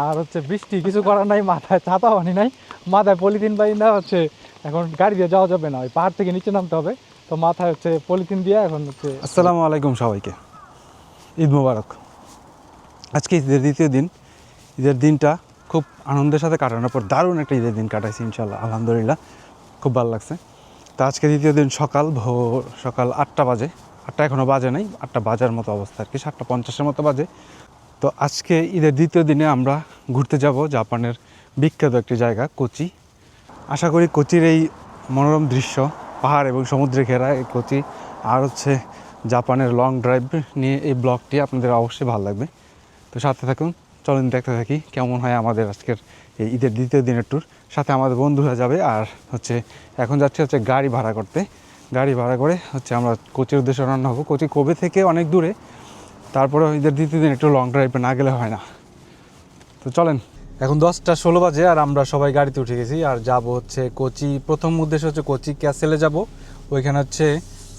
আর হচ্ছে বৃষ্টি, কিছু করার নাই, মাথায় ছাতা বানি নাই, মাথায় পলিথিন বানি না, হচ্ছে এখন গাড়ি দিয়ে যাওয়া যাবে না, ওই পাহাড় থেকে নিচে নামতে হবে, তো মাথায় হচ্ছে পলিথিন দিয়ে এখন হচ্ছে। আসসালামু আলাইকুম সবাইকে, ঈদ মোবারক। আজকে ঈদের দ্বিতীয় দিন। ঈদের দিনটা খুব আনন্দের সাথে কাটানোর পর দারুণ একটা ঈদের দিন কাটাইছি ইনশাল্লাহ, আলহামদুলিল্লাহ, খুব ভালো লাগছে। তো আজকে দ্বিতীয় দিন সকাল 8টা বাজে, 8টা এখনও বাজে নাই, 8টা বাজার মতো অবস্থা আর কি, 7টা 50-এর মতো বাজে। তো আজকে ঈদের দ্বিতীয় দিনে আমরা ঘুরতে যাব জাপানের বিখ্যাত একটি জায়গা কোচি। আশা করি কোচির এই মনোরম দৃশ্য, পাহাড় এবং সমুদ্রে ঘেরা এই কোচি আর হচ্ছে জাপানের লং ড্রাইভ নিয়ে এই ব্লগটি আপনাদের অবশ্যই ভালো লাগবে। তো সাথে থাকুন, চলুন দেখতে থাকি কেমন হয় আমাদের আজকের এই ঈদের দ্বিতীয় দিনের ট্যুর। সাথে আমাদের বন্ধুরা যাবে, আর হচ্ছে এখন যাচ্ছে গাড়ি ভাড়া করতে। গাড়ি ভাড়া করে হচ্ছে আমরা কোচির উদ্দেশ্যে রান্না হবো। কোচি কোবে থেকে অনেক দূরে, তারপরে ঈদের দ্বিতীয় দিন একটু লং ড্রাইভে না গেলে হয় না। তো চলেন, এখন 10টা 16 বাজে আর আমরা সবাই গাড়িতে উঠে গেছি আর যাব হচ্ছে কোচি। প্রথম উদ্দেশ্য হচ্ছে কোচি ক্যাসেলে যাব, ওইখানে হচ্ছে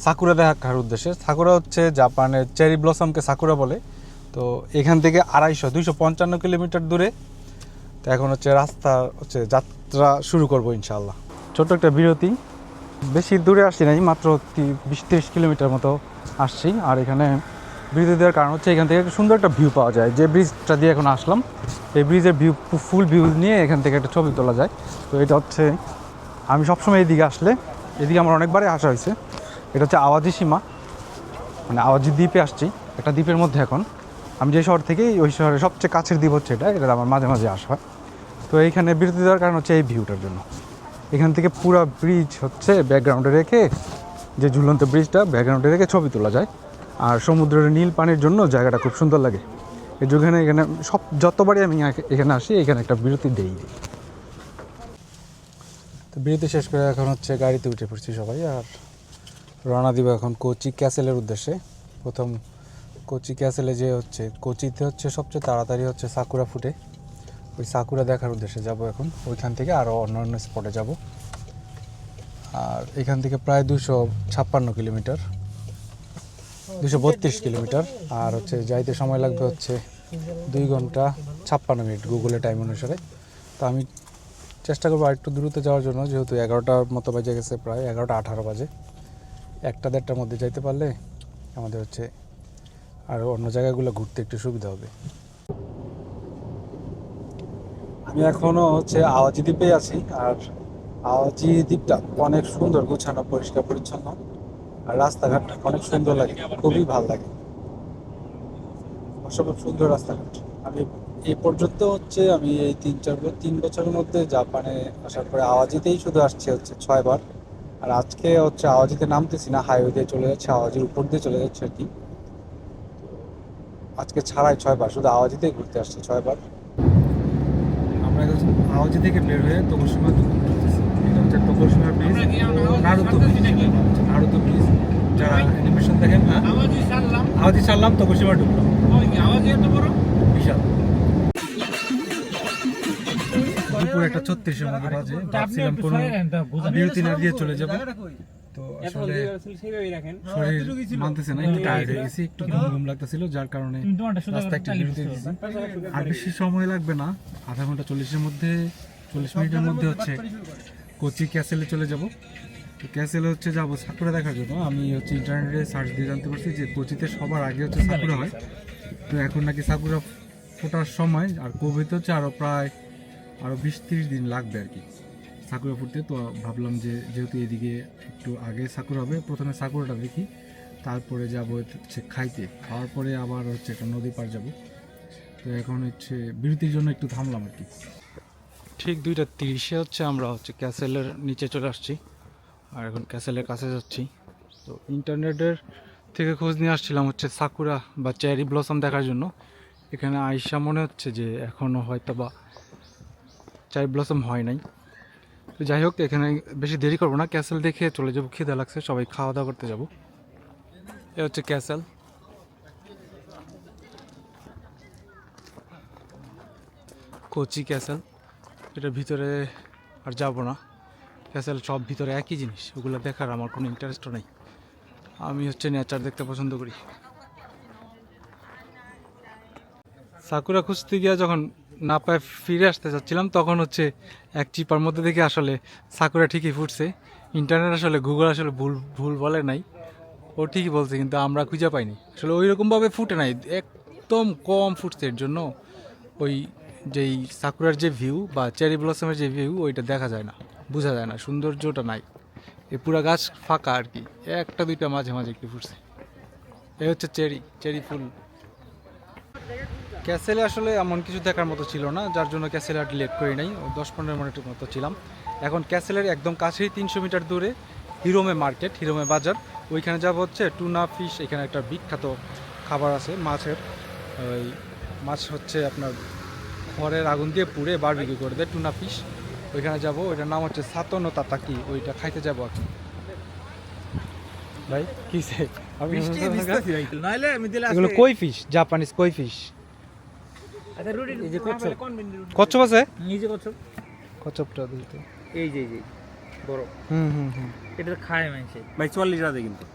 সাকুরা দেখার উদ্দেশ্যে। সাকুরা হচ্ছে জাপানের চেরি ব্লসমকে সাকুরা বলে। তো এখান থেকে 255 কিলোমিটার দূরে। তো এখন হচ্ছে যাত্রা শুরু করব ইনশাআল্লাহ। ছোট্ট একটা বিরতি, বেশি দূরে আসছি নাই, মাত্র 20-30 কিলোমিটার মতো আসছি। আর এখানে বিরতি দেওয়ার কারণ হচ্ছে এখান থেকে সুন্দর একটা ভিউ পাওয়া যায়। যে ব্রিজটা দিয়ে এখন আসলাম, এই ব্রিজের ফুল ভিউ নিয়ে এখান থেকে একটা ছবি তোলা যায়। তো এটা হচ্ছে, আমি সবসময় এদিকে আসলে, এদিকে আমার অনেকবারই আসা হয়েছে। এটা হচ্ছে আওয়াজি সীমা, মানে আওয়াজি দ্বীপে আসছি, একটা দ্বীপের মধ্যে। এখন আমি যে শহর থেকে, ওই শহরের সবচেয়ে কাছের দ্বীপ হচ্ছে এটা আমার মাঝে মাঝে আসা হয়। তো এইখানে বিরতি দেওয়ার কারণ হচ্ছে এই ভিউটার জন্য। এখান থেকে পুরো ব্রিজ হচ্ছে ব্যাকগ্রাউন্ডে রেখে, যে ঝুলন্ত ব্রিজটা ব্যাকগ্রাউন্ডে রেখে ছবি তোলা যায়। আর সমুদ্রের নীল পানির জন্য জায়গাটা খুব সুন্দর লাগে। এই যেখানে এখানে যতবারই আমি এখানে আসি, এখানে একটা বিরতি দিই। তো বিরতি শেষ করে এখন হচ্ছে গাড়িতে উঠে পড়ছি সবাই, আর রওনা দিব এখন কোচি ক্যাসেলের উদ্দেশ্যে। প্রথম কোচি ক্যাসেলে যে হচ্ছে, কোচিতে হচ্ছে সবচেয়ে তাড়াতাড়ি হচ্ছে সাকুরা ফুটে, ওই সাকুরা দেখার উদ্দেশ্যে যাব এখন। ওইখান থেকে আরও অন্য স্পটে যাব। আর এখান থেকে প্রায় 256 কিলোমিটার, 232 কিলোমিটার। আর হচ্ছে যাইতে সময় লাগবে হচ্ছে 2 ঘন্টা 56 মিনিট গুগলের টাইম অনুসারে। তো আমি চেষ্টা করবো আরেকটু দূরত্বে যাওয়ার জন্য, যেহেতু 11টার মতো বাজে গেছে, প্রায় 11টা 18 বাজে। 1টা 1:30টার মধ্যে যাইতে পারলে আমাদের হচ্ছে আরও অন্য জায়গাগুলো ঘুরতে একটু সুবিধা হবে। আমি এখনও হচ্ছে আওয়াজি দ্বীপে আছি, আর আওয়াজি দ্বীপটা অনেক সুন্দর, গোছানো, পরিষ্কার পরিচ্ছন্ন, আর রাস্তাঘাট অনেক সুন্দর লাগে, খুবই ভালো লাগে, অসম্ভব সুন্দর রাস্তাঘাট। আমি এই পর্যন্ত হচ্ছে আমি এই 3 বছরের মধ্যে জাপানে আসার পরে আওয়াজিতেই শুধু আসছে হচ্ছে 6বার। আর আজকে হচ্ছে আওয়াজিতে নামতেছি না, হাইওয়ে দিয়ে চলে যাচ্ছে, আওয়াজির উপর দিয়ে চলে যাচ্ছে আর কি। আজকে ছাড়াই 6বার, শুধু আওয়াজিতেই ঘুরতে আসছে 6বার। আমরা এখন আওয়াজি থেকে বের হয়ে তোকোশিমা ঢুকতেছি। এটা হচ্ছে Tokushima bridge, Naruto bridge. Naruto bridge, যারা অ্যানিমেশন দেখেন না, আওয়াজি ছাড়লাম, তোকোশিমা ঢুকলাম। আওয়াজি এত বড়, বিশাল। দুপুর 1:36-এর মতো বাজে। ভাবছিলাম কোনো বিরতি না দিয়ে চলে যাবো, তো আসলে শরীর মানতেছে না, একটু টায়ার্ড হয়ে গেছি, একটু ঘুম লাগতেছিল, যার কারণে রাস্তায় একটা বিরতি দিয়েছি। আর বেশি সময় লাগবে না, আধা ঘন্টা 40 মিনিটের মধ্যে হচ্ছে কোচি ক্যাসেলে চলে যাব। তো ক্যাসেলে হচ্ছে যাবো সাকুরা দেখার জন্য। আমি হচ্ছে ইন্টারনেটে সার্চ দিয়ে জানতে পারছি যে কোচিতে সবার আগে হচ্ছে সাকুরা হয়। তো এখন নাকি সাকুরা ফোটার সময়, আর কোভিতে হচ্ছে আরও 20-30 দিন লাগবে আর কি সাকুরা ফুটতে। তো ভাবলাম যে যেহেতু এদিকে একটু আগে সাকুরা হবে, প্রথমে সাকুরাটা দেখি, তারপরে যাবো হচ্ছে খাওয়ার পরে আবার হচ্ছে একটা নদী পার যাব। তো এখন হচ্ছে বিরতির জন্য একটু থামলাম আর কি। ঠিক 2:30-এ হচ্ছে আমরা হচ্ছে ক্যাসেলের নিচে চলে আসছি, আর এখন ক্যাসেলের কাছে যাচ্ছি। তো ইন্টারনেটের থেকে খোঁজ নিয়ে আসছিলাম হচ্ছে সাকুরা বা চেরি ব্লসম দেখার জন্য। এখানে আইসা মনে হচ্ছে যে এখনও হয়তো বা চেরি ব্লসম হয় নাই। তো যাই হোক, এখানে বেশি দেরি করবো না, ক্যাসেল দেখে চলে যাবো। খিদে লাগছে, সবাই খাওয়া দাওয়া করতে যাব। এ হচ্ছে ক্যাসেল, কোচি ক্যাসেল। এটার ভিতরে আর যাব না, ক্যাসেল সব ভিতরে একই জিনিস, ওগুলো দেখার আমার কোনো ইন্টারেস্টও নেই। আমি হচ্ছে নেচার দেখতে পছন্দ করি। সাকুরা খুঁজতে গিয়ে যখন না পায়ে ফিরে আসতে চাচ্ছিলাম, তখন হচ্ছে এক চিপার মধ্যে দেখে আসলে সাকুরা ঠিকই ফুটছে। ইন্টারনেট আসলে গুগল আসলে ভুল ভুল বলে নাই, ও ঠিকই বলছে, কিন্তু আমরা খুঁজে পাইনি। আসলে ওই রকমভাবে ফুটে নাই, একদম কম ফুটছে। এর জন্য ওই যেই সাকুরার যে ভিউ বা চেরি ব্লসমের যে ভিউ ওইটা দেখা যায় না, বোঝা যায় না, সৌন্দর্যটা নাই। এই পুরা গাছ ফাঁকা আর কি, একটা দুইটা মাঝে মাঝে একটু ফুটছে। এই হচ্ছে চেরি চেরি ফুল। ক্যাসেলে আসলে এমন কিছু দেখার মতো ছিল না, যার জন্য ক্যাসেলে আর ডিলেট করি নাই। 10-15 মিনিটের মতো ছিলাম। এখন ক্যাসেলের একদম কাছেই 300 মিটার দূরে হিরোমে মার্কেট, হিরোমে বাজার, ওইখানে যাব হচ্ছে টুনা ফিশ। এখানে একটা বিখ্যাত খাবার আছে মাছের, ওই মাছ হচ্ছে আপনার খড়ের আগুন দিয়ে পুড়ে বারবিকিউ করে দেয়, টুনা ফিশ। ওইখানে যাব, ওইটার নাম হচ্ছে সাতনো তাতাকি, ওইটা খাইতে যাবো আর কি। ভাই কিসে এগুলো কই ফিশ, জাপানিজ কই ফিশ। কচ্ছপ আছে, কচ্ছপটা দিতে এই যে বড় এটা খায় মানুষে ভাই 40 টাকা কিন্তু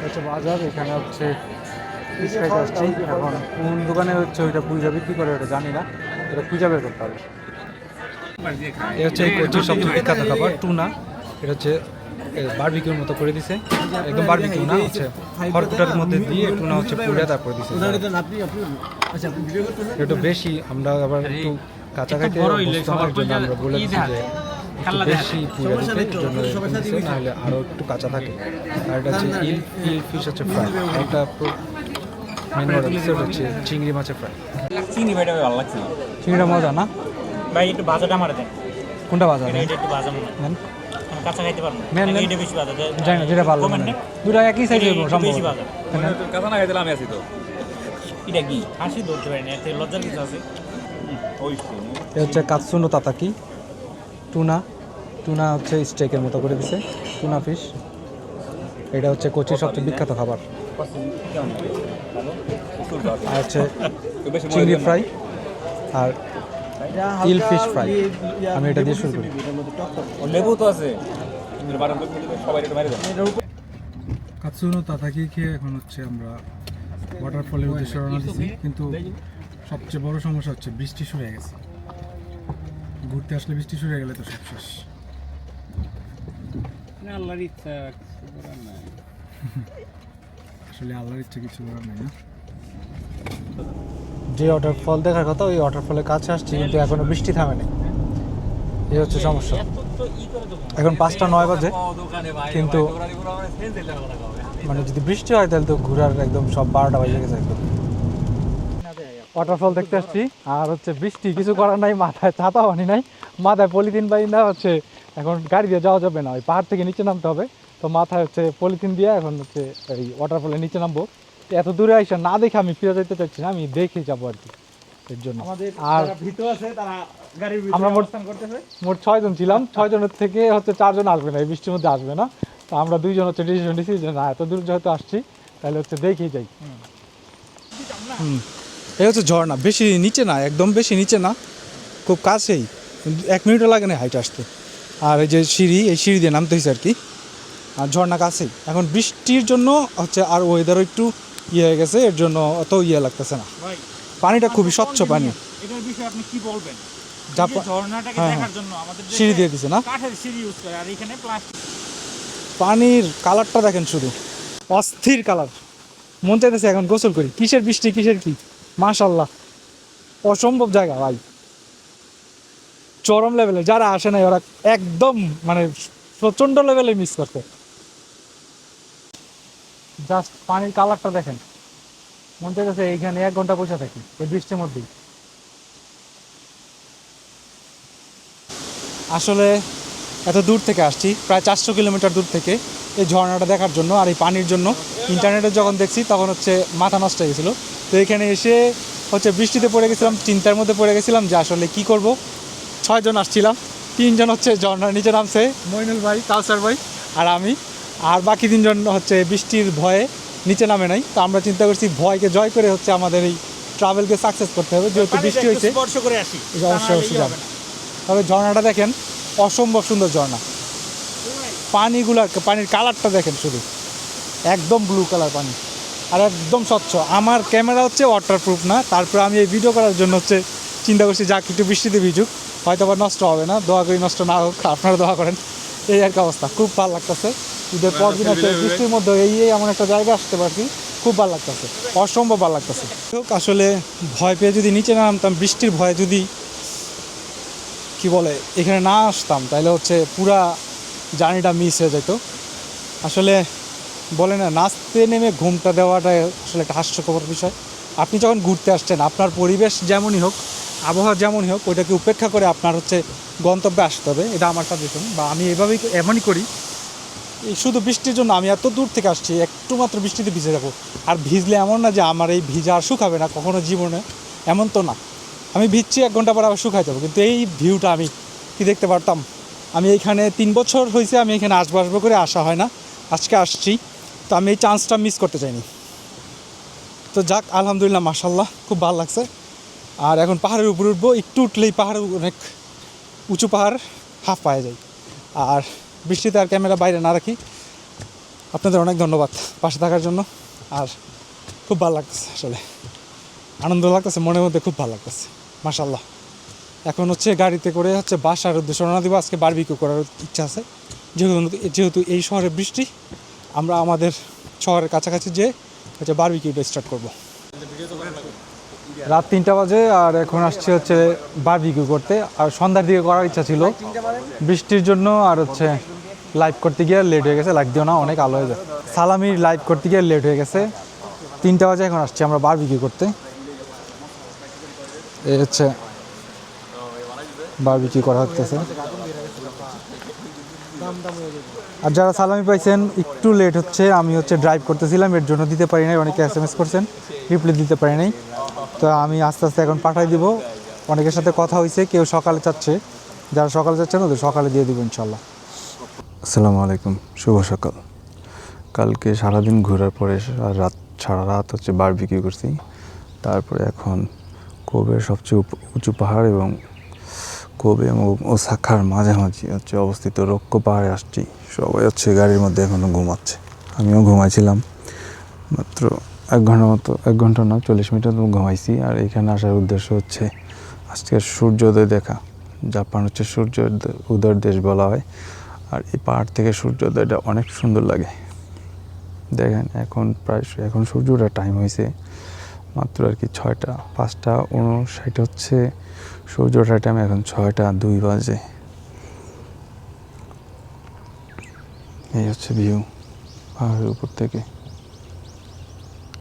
হচ্ছে বাজার। এখানে হচ্ছে ফিশ খাইতে আসছি। এখন কোন দোকানে হচ্ছে ওইটা পূজা বিক্রি করে ওটা জানি না, এটা পূজা বের করতে হবে। এটা হচ্ছে এই কোচির সবচেয়ে বিখ্যাত খাবার টুনা। এটা হচ্ছে বারবিকিউর মতো করে দিছে, একদম বারবিকিউ না, হচ্ছে খড়কুটার মধ্যে দিয়ে টুনা হচ্ছে পুড়ে তারপরে দিছে। একটু বেশি, আমরা আবার একটু কাঁচা খাইতে অভ্যস্ত হওয়ার জন্য আমরা বলে দিচ্ছি যে একটু বেশি পুড়ে দিতে, এর জন্য দিছে, নাহলে আরও একটু কাঁচা থাকে। আর এটা হচ্ছে ইল ফিশ হচ্ছে ফ্রাই, একটা মেন অর্ডার দিচ্ছে, ওটা হচ্ছে চিংড়ি মাছের ফ্রাই। চিংড়ি ভাইটা ভালো লাগছে না, চিংড়িটা মজা না ভাই একটু ভাজাটা মারা দেন। কোনটা ভাজা? এটা একটু ভাজা মনে হয় কাঁচা খাইতে পারবো না, এটা বেশি ভাজা যায় জানি না, যেটা ভালো মানে দুটো একই সাইজে সম্ভব। বেশি ভাজা কাঁচা না খাইতে আমি আছি তো। এটা কি হাসি ধরতে পারি না, এতে লজ্জার কিছু আছে। ওই এটা হচ্ছে কাতসুনো তাতাকি টুনা। টুনা হচ্ছে স্টেকের মতো করে দিছে, টুনা ফিশ। এটা হচ্ছে কোচির সবচেয়ে বিখ্যাত খাবার। আর হচ্ছে চিংড়ি ফ্রাই আর ইল ফিশ ফ্রাই। আমি এটা দিয়ে শুরু করি। লেবু তো আছে, সবাই একটু মেরে দেন। কাতসুনো তাতাকি খেয়ে এখন হচ্ছে আমরা ওয়াটারফলের উদ্দেশ্যে রওনা দিচ্ছি, কিন্তু সবচেয়ে বড় সমস্যা হচ্ছে বৃষ্টি শুরু হয়ে গেছে। ঘুরতে আসলে বৃষ্টি শুরু হয়ে গেলে তো সব শেষ। আল্লাহর ইচ্ছা কিছু করার নাই, আসলে আল্লাহর ইচ্ছা কিছু করার নাই না। যে ওয়াটারফল দেখার কথা ওই ওয়াটারফলের কাছে আসছি, কিন্তু এখনো বৃষ্টি থামেনি, এই হচ্ছে সমস্যা। এখন 5:09 বাজে, কিন্তু মানে যদি বৃষ্টি হয় তাহলে তো ঘোরার একদম সব 12টা বাজে গেছে একদম। ওয়াটারফল দেখতে আসছি, আর হচ্ছে বৃষ্টি কিছু করার নাই, মাথায় ছাতা বানি নাই, মাথায় পলিথিন বানি না, হচ্ছে এখন গাড়ি দিয়ে যাওয়া যাবে না, ওই পাহাড় থেকে নিচে নামতে হবে। তো মাথায় হচ্ছে পলিথিন দিয়ে এখন হচ্ছে এই ওয়াটারফলের নিচে নামবো। এত দূরে আইসা না দেখে আমি ফিরে যেতে চাচ্ছি না, আমি দেখে যাবো আর কি, এর জন্য। আর আমরা মোট 6 জন ছিলাম, 6 জনের থেকে হচ্ছে 4 জন আসবে না, এই বৃষ্টির মধ্যে আসবে না। তো আমরা 2 জন হচ্ছে ডিসিশন নিয়েছি যে না, এত দূর যেহেতু আসছি তাহলে হচ্ছে দেখেই যাই। এই হচ্ছে ঝর্ণা, বেশি নিচে না, একদম বেশি নিচে না, খুব কাছেই, 1 মিনিটও লাগে না হাইট আসতে। আর এই যে সিঁড়ি, এই সিঁড়ি দিয়ে নামতে হয়েছে আর কি। আর ঝর্ণা কাছেই। এখন বৃষ্টির জন্য হচ্ছে আর ওয়েদারও একটু ইয়ে হয়ে গেছে, এর জন্য অত ইয়ে লাগতেছে না। পানিটা খুবই স্বচ্ছ পানি। এটার বিষয়ে আপনি কি বলবেন? ঝর্ণাটাকে দেখার জন্য আমাদের সিঁড়ি দিয়ে দিছে না, কাঠের সিঁড়ি ইউজ করে, আর এখানে প্লাস্টিক। পানির কালারটা দেখেন শুধু, অস্থির কালার, মন চাইতেছে এখন গোসল করি। কিসের বৃষ্টি কিসের কি, মাশাআল্লাহ, অসম্ভব জায়গা ভাই, চরম লেভেলে। যারা আসে নাই ওরা একদম মানে প্রচন্ড লেভেলে মিস করতে। জাস্ট পানির কালারটা দেখেন, মন চাইতেছে এইখানে 1 ঘন্টা বসে থাকি এই বৃষ্টির মধ্যেই। আসলে এত দূর থেকে আসছি, প্রায় 400 কিলোমিটার দূর থেকে এই ঝর্ণাটা দেখার জন্য আর এই পানির জন্য। ইন্টারনেটে যখন দেখছি তখন হচ্ছে মাথা নষ্ট হয়ে গেছিলো। তো এখানে এসে হচ্ছে বৃষ্টিতে পড়ে গেছিলাম, চিন্তার মধ্যে পড়ে গেছিলাম যে আসলে কি করব। 6 জন আসছিলাম, 3 জন হচ্ছে ঝর্ণার নিচে নামছে, মইনুল ভাই, কাউসার ভাই আর আমি, আর বাকি 3 জন হচ্ছে বৃষ্টির ভয়ে নিচে নামে নাই। তো আমরা চিন্তা করছি ভয়কে জয় করে হচ্ছে আমাদের এই ট্রাভেলকে সাকসেস করতে হবে, যেহেতু বৃষ্টি হয়েছে। অবশ্যই যাবে। তবে ঝর্ণাটা দেখেন, অসম্ভব সুন্দর ঝর্ণা, পানির কালারটা দেখেন শুধু, একদম ব্লু কালার পানি আর একদম স্বচ্ছ। আমার ক্যামেরা হচ্ছে ওয়াটারপ্রুফ না, তারপরে আমি এই ভিডিও করার জন্য হচ্ছে চিন্তা করছি যাক একটু বৃষ্টিতে ভিজুক, হয়তো আবার নষ্ট হবে না, দোয়া করি নষ্ট না হোক, আপনারা দোয়া করেন। এই আর কি অবস্থা, খুব ভালো লাগতেছে। ঈদের পর দিন হচ্ছে বৃষ্টির মধ্যে এই এমন একটা জায়গা আসতে পারছি, খুব ভালো লাগতেছে, অসম্ভব ভালো লাগতেছে। আসলে ভয় পেয়ে যদি নিচে না নামতাম, বৃষ্টির ভয়ে যদি কি বলে এখানে না আসতাম, তাহলে হচ্ছে পুরা জার্নিটা মিস হয়ে যেত। আসলে বলে না, নাচতে নেমে ঘুমটা দেওয়াটাই আসলে একটা হাস্যকর বিষয়। আপনি যখন ঘুরতে আসছেন, আপনার পরিবেশ যেমনই হোক, আবহাওয়া যেমনই হোক, ওইটাকে উপেক্ষা করে আপনার হচ্ছে গন্তব্যে আসতে হবে। এটা আমার সাজেশন, বা আমি এমনই করি। এই শুধু বৃষ্টির জন্য আমি এত দূর থেকে আসছি, একটু মাত্র বৃষ্টিতে ভিজে যাবো। আর ভিজলে এমন না যে আমার এই ভিজা আর শুকাবে না কখনো জীবনে, এমন তো না। আমি ভিজছি, 1 ঘন্টা পর আবার শুকাই যাবো, কিন্তু এই ভিউটা আমি কি দেখতে পারতাম। আমি এইখানে 3 বছর হয়েছে আমি এখানে আসবো করে আসা হয় না, আজকে আসছি। তো আমি এই চান্সটা মিস করতে চাইনি। তো যাক, আলহামদুলিল্লাহ, মাশাল্লাহ, খুব ভালো লাগছে। আর এখন পাহাড়ের উপরে উঠবো, একটু উঠলেই পাহাড়, অনেক উঁচু পাহাড়, হাফ পায়ে যাই। আর বৃষ্টিতে আর ক্যামেরা বাইরে না রাখি। আপনাদের অনেক ধন্যবাদ পাশে থাকার জন্য। আর খুব ভালো লাগতেছে, আসলে আনন্দ লাগতেছে, মনের মধ্যে খুব ভালো লাগতেছে, মাশাল্লাহ। এখন হচ্ছে গাড়িতে করে হচ্ছে বাসার উদ্দেশ্যে রওনা দিব। আজকে বারবিকিউ করার ইচ্ছা আছে, যেহেতু এই শহরে বৃষ্টি, আমরা আমাদের শহরের কাছাকাছি যেয়ে হচ্ছে বারবিকিউটা স্টার্ট করব। রাত 3টা বাজে আর এখন আসছে হচ্ছে বারবিকিউ করতে। আর সন্ধ্যার দিকে করার ইচ্ছা ছিল, বৃষ্টির জন্য আর হচ্ছে লাইভ করতে গিয়ে লেট হয়ে গেছে। লাইভ দিও না, অনেক আলো হয়ে যায়। সালামির লাইভ করতে গিয়ে লেট হয়ে গেছে, 3টা বাজে এখন আসছি আমরা বারবিকিউ করতে। এই হচ্ছে বারবিকিউ করা হচ্ছে। আর যারা সালামি পাইছেন, একটু লেট হচ্ছে, আমি হচ্ছে ড্রাইভ করতেছিলাম, এর জন্য দিতে পারি নাই। অনেকে SMS করছেন, রিপ্লাই দিতে পারি নাই। তো আমি আস্তে আস্তে এখন পাঠাই দিব। অনেকের সাথে কথা হয়েছে, কেউ সকালে চাচ্ছে, যারা সকালে চাচ্ছেন ওদের সকালে দিয়ে দিব ইনশাল্লাহ। আসসালামু আলাইকুম, শুভ সকাল। কালকে সারাদিন ঘোরার পরে সারা রাত হচ্ছে বারবিকিউ করছি। তারপরে এখন কোবের সবচেয়ে উঁচু পাহাড় এবং কোবে এবং ওসাকার মাঝামাঝি হচ্ছে অবস্থিত রক্কো পাহাড়ে আসছি। সবাই হচ্ছে গাড়ির মধ্যে এখনও ঘুমাচ্ছে, আমিও ঘুমাইছিলাম। মাত্র 1 ঘন্টা না, 40 মিনিট ঘুমাইছি। আর এখানে আসার উদ্দেশ্য হচ্ছে আজকের সূর্যোদয় দেখা। জাপান হচ্ছে সূর্য উদয়ের দেশ বলা হয়। আর এই পাহাড় থেকে সূর্যোদয়টা অনেক সুন্দর লাগে। দেখেন এখন সূর্য ওঠার টাইম হয়েছে মাত্র আর কি 6টা 5:59 হচ্ছে সূর্য ওঠার টাইম। এখন 6:02 বাজে। এই হচ্ছে ভিউ পাহাড়ের উপর থেকে।